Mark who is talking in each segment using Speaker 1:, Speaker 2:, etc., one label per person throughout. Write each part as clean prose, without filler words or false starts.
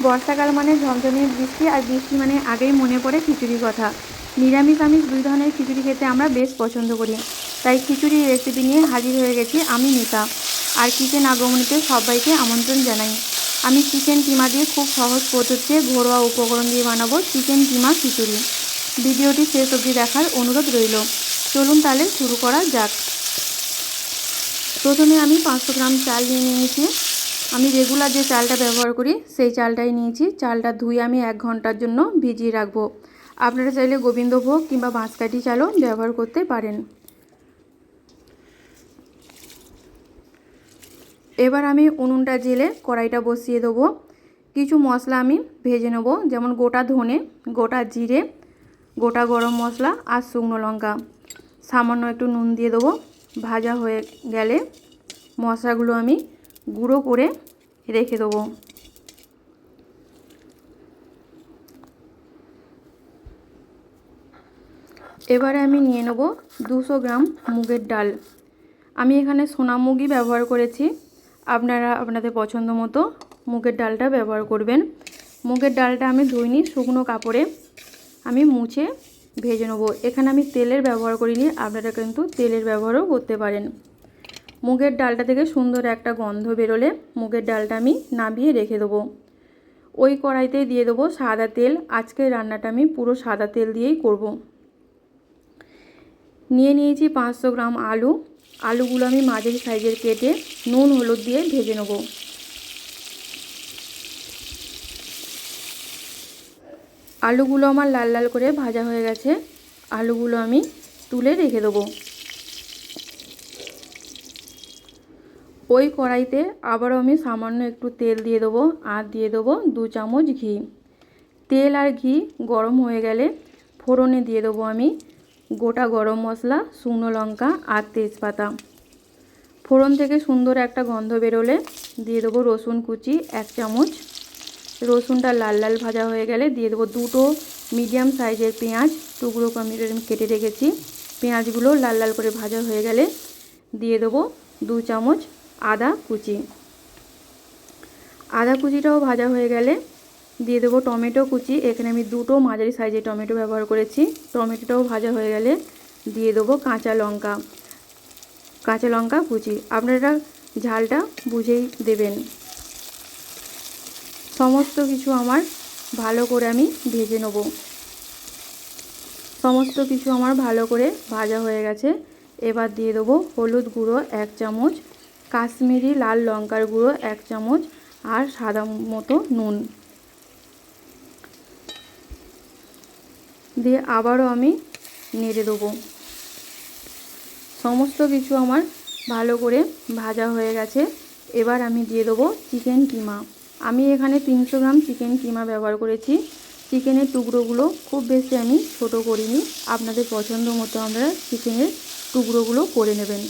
Speaker 1: বর্ষাকাল মানে ঝমঝমিয়ে বৃষ্টি, আর বৃষ্টি মানে আগেই মনে পড়ে খিচুড়ির কথা। নিরামিষ আমিষ দুই ধরনের খিচুড়ি খেতে আমরা বেশ পছন্দ করি। তাই খিচুড়ির রেসিপি নিয়ে হাজির হয়ে গেছি আমি মিতা। আর কিচেন আগমনীতে সবাইকে আমন্ত্রণ জানাই। আমি চিকেন কিমা দিয়ে খুব সহজ পদ্ধতিতে ঘরোয়া উপকরণ দিয়ে বানাবো চিকেন কিমা খিচুড়ি। ভিডিওটি শেষ অবধি দেখার অনুরোধ রইল। চলুন তাহলে শুরু করা যাক। প্রথমে আমি 500 গ্রাম চাল নিয়ে নিয়েছি। আমি রেগুলার যে চালটা ব্যবহার করি সেই চালটাই নিয়েছি। চালটা ধুয়ে আমি 1 ঘন্টার জন্য ভিজিয়ে রাখবো। আপনারা চাইলে গোবিন্দভোগ কিংবা বাঁশকাঠি চালও ব্যবহার করতে পারেন। এবার আমি উনুনটা জেলে কড়াইটা বসিয়ে দেবো। কিছু মশলা আমি ভেজে নেব, যেমন গোটা ধনে, গোটা জিরে, গোটা গরম মশলা আর শুকনো লঙ্কা। সামান্য একটু নুন দিয়ে দেবো। ভাজা হয়ে গেলে মশলাগুলো আমি গুঁড়ো করে রেখে দেবো। এবারে আমি নিয়ে নেব 200 গ্রাম মুগের ডাল। আমি এখানে সোনামুগই ব্যবহার করেছি। আপনারা আপনাদের পছন্দ মতো মুগের ডালটা ব্যবহার করবেন। মুগের ডালটা আমি ধুইনি, শুকনো কাপড়ে আমি মুছে ভেজে নেব। এখানে আমি তেলের ব্যবহার করিনি, আপনারা কিন্তু তেলের ব্যবহারও করতে পারেন। মুগের ডালটা থেকে সুন্দর একটা গন্ধ বেরোলে মুগের ডালটা আমি নামিয়ে রেখে দেবো। ওই কড়াইতে দিয়ে দেবো সাদা তেল। আজকের রান্নাটা আমি পুরো সাদা তেল দিয়েই করব। নিয়ে নিয়েছি 500 গ্রাম আলু। আলুগুলো আমি মাঝারি সাইজের কেটে নুন হলুদ দিয়ে ভেজে নেব। আলুগুলো আমার লাল লাল করে ভাজা হয়ে গেছে। আলুগুলো আমি তুলে রেখে দেবো। ওই কড়াইতে আবারও আমি সামান্য একটু তেল দিয়ে দেবো আর দিয়ে দেবো 2 চামচ ঘি। তেল আর ঘি গরম হয়ে গেলে ফোড়নে দিয়ে দেবো আমি গোটা গরম মশলা, শুকনো লঙ্কা আর তেজপাতা। ফোড়ন থেকে সুন্দর একটা গন্ধ বেরোলে দিয়ে দেবো রসুন কুচি 1 চামচ। রসুনটা লাল লাল ভাজা হয়ে গেলে দিয়ে দেবো 2টো মিডিয়াম সাইজের পেঁয়াজ, টুকরো করে আমি কেটে রেখেছি। পেঁয়াজগুলো লাল লাল করে ভাজা হয়ে গেলে দিয়ে দেবো 2 চামচ আদা কুচি। আদা কুচিটাও ভাজা হয়ে গেলে দিয়ে দেবো টমেটো কুচি। এখানে আমি 2টো মাঝারি সাইজের টমেটো ব্যবহার করেছি। টমেটোটাও ভাজা হয়ে গেলে দিয়ে দেবো কাঁচা লঙ্কা কুচি। আপনারা ঝালটা বুঝেই দেবেন। সমস্ত কিছু আমার ভালো করে আমি ভেজে নেব। সমস্ত কিছু আমার ভালো করে ভাজা হয়ে গেছে। এবার দিয়ে দেবো হলুদ গুঁড়ো 1 চামচ, কাশ্মীরি লাল লঙ্কার গুঁড়ো 1 চামচ আর সাদা মতো নুন দিয়ে আবারও আমি নেড়ে দেবো। সমস্ত কিছু আমার ভালো করে ভাজা হয়ে গেছে। এবার আমি দিয়ে দেবো চিকেন কিমা। আমি এখানে 300 গ্রাম চিকেন কিমা ব্যবহার করেছি। চিকেনের টুকরোগুলো খুব বেশি আমি ছোট করিনি। আপনাদের পছন্দ মতো আপনারা চিকেনের টুকরোগুলো করে নেবেন।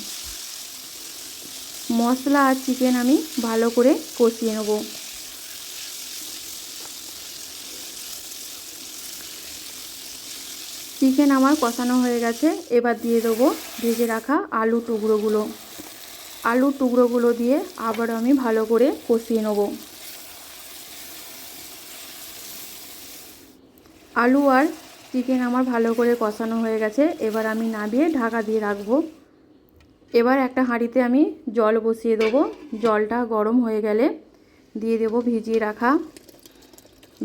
Speaker 1: মশলা আর চিকেন আমি ভালো করে কষিয়ে নেব। চিকেন আমার কষানো হয়ে গেছে। এবার দিয়ে দেবো ভেজে রাখা আলুর টুকরোগুলো দিয়ে আবার আমি ভালো করে কষিয়ে নেব। আলু আর চিকেন আমার ভালো করে কষানো হয়ে গেছে। এবার আমি নামিয়ে ঢাকা দিয়ে রাখবো। এবার একটা হাঁড়িতে আমি জল বসিয়ে দেবো। জলটা গরম হয়ে গেলে দিয়ে দেবো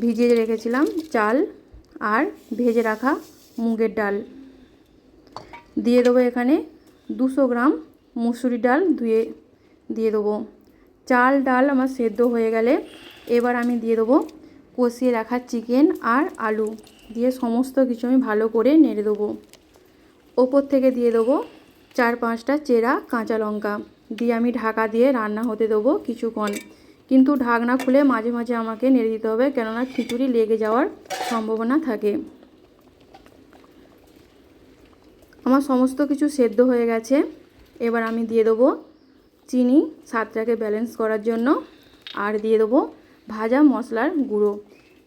Speaker 1: ভিজিয়ে রেখেছিলাম চাল আর ভেজে রাখা মুগের ডাল। দিয়ে দেবো এখানে 200 গ্রাম মুসুরি ডাল ধুয়ে দিয়ে দেবো। চাল ডাল আমার সেদ্ধ হয়ে গেলে এবার আমি দিয়ে দেবো কষিয়ে রাখা চিকেন আর আলু দিয়ে সমস্ত কিছু আমি ভালো করে নেড়ে দেবো। ওপর থেকে দিয়ে দেবো 4-5টা চেরা কাঁচা লঙ্কা দিয়ে আমি ঢাকা দিয়ে রান্না হতে দেবো কিছুক্ষণ। কিন্তু ঢাকনা খুলে মাঝে মাঝে আমাকে নেড়ে দিতে হবে, কেননা খিচুড়ি লেগে যাওয়ার সম্ভাবনা থাকে। আমার সমস্ত কিছু সেদ্ধ হয়ে গেছে। এবার আমি দিয়ে দেবো চিনি স্বাদটাকে ব্যালেন্স করার জন্য, আর দিয়ে দেবো ভাজা মশলার গুঁড়ো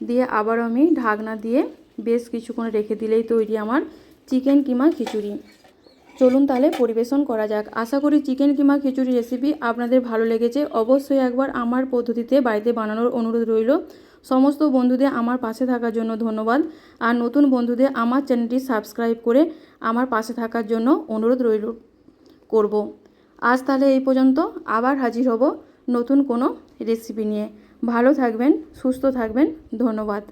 Speaker 1: দিয়ে আবার আমি ঢাকনা দিয়ে বেশ কিছুক্ষণ রেখে দিলেই তৈরি আমার চিকেন কিমা খিচুড়ি। চলুন তাহলে পরিবেশন করা যাক। আশা করি চিকেন কিমা খিচুড়ি রেসিপি আপনাদের ভালো লেগেছে। অবশ্যই একবার আমার পদ্ধতিতে বাড়িতে বানানোর অনুরোধ রইল। সমস্ত বন্ধুদের আমার পাশে থাকার জন্য ধন্যবাদ। আর নতুন বন্ধুদের আমার চ্যানেলটি সাবস্ক্রাইব করে আমার পাশে থাকার জন্য অনুরোধ করব। আজ তাহলে এই পর্যন্ত, আবার হাজির হব নতুন কোনো রেসিপি নিয়ে। ভালো থাকবেন, সুস্থ থাকবেন, ধন্যবাদ।